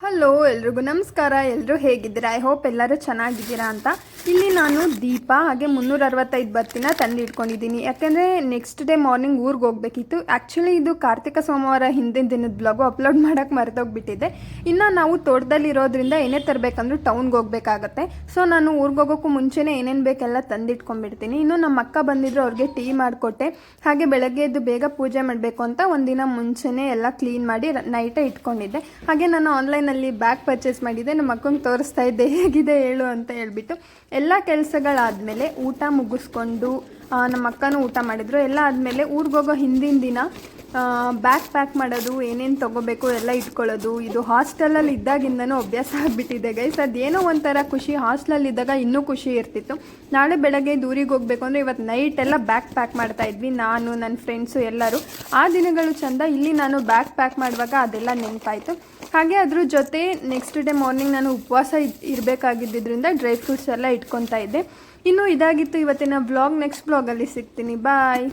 Hello ಎಲ್ರಿಗೂ ನಮಸ್ಕಾರ. ಎಲ್ಲರೂ ಹೇಗಿದ್ದೀರಾ? ಐ ಹೋಪ್ ಎಲ್ಲರೂ ಚೆನ್ನಾಗಿದ್ದೀರಾ ಅಂತ. ಇಲ್ಲಿ ನಾನು ದೀಪ ಹಾಗೆ 365 ಬತ್ತಿನ ತಂದು ಇಟ್ಕೊಂಡಿದ್ದೀನಿ. ಯಾಕೆಂದರೆ ನೆಕ್ಸ್ಟ್ ಡೇ ಮಾರ್ನಿಂಗ್ ಊರಿಗೆ ಹೋಗಬೇಕಿತ್ತು. ಆ್ಯಕ್ಚುಲಿ ಇದು ಕಾರ್ತಿಕ ಸೋಮವಾರ ಹಿಂದಿನ ದಿನದ ಬ್ಲಾಗು ಅಪ್ಲೋಡ್ ಮಾಡೋಕ್ಕೆ ಮರೆತೋಗ್ಬಿಟ್ಟಿದೆ. ಇನ್ನು ನಾವು ತೋಟದಲ್ಲಿರೋದ್ರಿಂದ ಏನೇ ತರಬೇಕಂದ್ರೂ ಟೌನ್ಗೆ ಹೋಗಬೇಕಾಗತ್ತೆ. ಸೊ ನಾನು ಊರಿಗೆ ಹೋಗೋಕ್ಕೂ ಮುಂಚೆನೇ ಏನೇನು ಬೇಕೆಲ್ಲ ತಂದಿಟ್ಕೊಂಡ್ಬಿಡ್ತೀನಿ. ಇನ್ನು ನಮ್ಮ ಅಕ್ಕ ಬಂದಿದ್ರು, ಅವ್ರಿಗೆ ಟೀ ಮಾಡಿಕೊಟ್ಟೆ. ಹಾಗೆ ಬೆಳಗ್ಗೆ ಎದ್ದು ಬೇಗ ಪೂಜೆ ಮಾಡಬೇಕು ಅಂತ ಒಂದಿನ ಮುಂಚೆನೇ ಎಲ್ಲ ಕ್ಲೀನ್ ಮಾಡಿ ನೈಟೇ ಇಟ್ಕೊಂಡಿದ್ದೆ. ಹಾಗೆ ನಾನು ಆನ್ಲೈನಲ್ಲಿ ಬ್ಯಾಗ್ ಪರ್ಚೇಸ್ ಮಾಡಿದ್ದೆ. ನಮ್ಮ ಅಕ್ಕಂಗೆ ತೋರಿಸ್ತಾ ಇದ್ದೆ ಹೇಗಿದೆ ಹೇಳು ಅಂತ ಹೇಳ್ಬಿಟ್ಟು. ಎಲ್ಲ ಕೆಲಸಗಳಾದಮೇಲೆ ಊಟ ಮುಗಿಸ್ಕೊಂಡು ನಮ್ಮ ಅಕ್ಕನೂ ಊಟ ಮಾಡಿದ್ರು. ಎಲ್ಲ ಆದಮೇಲೆ ಊರಿಗೆ ಹೋಗೋ ಹಿಂದಿನ ದಿನ ಬ್ಯಾಗ್ ಪ್ಯಾಕ್ ಮಾಡೋದು, ಏನೇನು ತೊಗೋಬೇಕು ಎಲ್ಲ ಇಟ್ಕೊಳ್ಳೋದು. ಇದು ಹಾಸ್ಟೆಲಲ್ಲಿ ಇದ್ದಾಗಿಂದನೂ ಅಭ್ಯಾಸ ಆಗಿಬಿಟ್ಟಿದೆ ಗೈಸ್. ಅದೇನೋ ಒಂಥರ ಖುಷಿ. ಹಾಸ್ಟೆಲಲ್ಲಿ ಇದ್ದಾಗ ಇನ್ನೂ ಖುಷಿ ಇರ್ತಿತ್ತು. ನಾಳೆ ಬೆಳಗ್ಗೆ ಊರಿಗೆ ಹೋಗಬೇಕು ಅಂದರೆ ಇವತ್ತು ನೈಟ್ ಎಲ್ಲ ಬ್ಯಾಗ್ ಪ್ಯಾಕ್ ಮಾಡ್ತಾಯಿದ್ವಿ, ನಾನು ನನ್ನ ಫ್ರೆಂಡ್ಸು ಎಲ್ಲರೂ. ಆ ದಿನಗಳು ಚೆಂದ. ಇಲ್ಲಿ ನಾನು ಬ್ಯಾಗ್ ಪ್ಯಾಕ್ ಮಾಡುವಾಗ ಅದೆಲ್ಲ ನೆನಪಾಯಿತು. ಹಾಗೆ ಅದ್ರ ಜೊತೆ ನೆಕ್ಸ್ಟ್ ಡೇ ಮಾರ್ನಿಂಗ್ ನಾನು ಉಪವಾಸ ಇರಬೇಕಾಗಿದ್ದರಿಂದ ಡ್ರೈ ಫ್ರೂಟ್ಸ್ ಎಲ್ಲ ಇಟ್ಕೊತಾ ಇದ್ದೆ. ಇನ್ನು ಇದಾಗಿತ್ತು ಇವತ್ತಿನ ವ್ಲಾಗ್. ನೆಕ್ಸ್ಟ್ ವ್ಲಾಗಲ್ಲಿ ಸಿಗ್ತೀನಿ. ಬಾಯ್.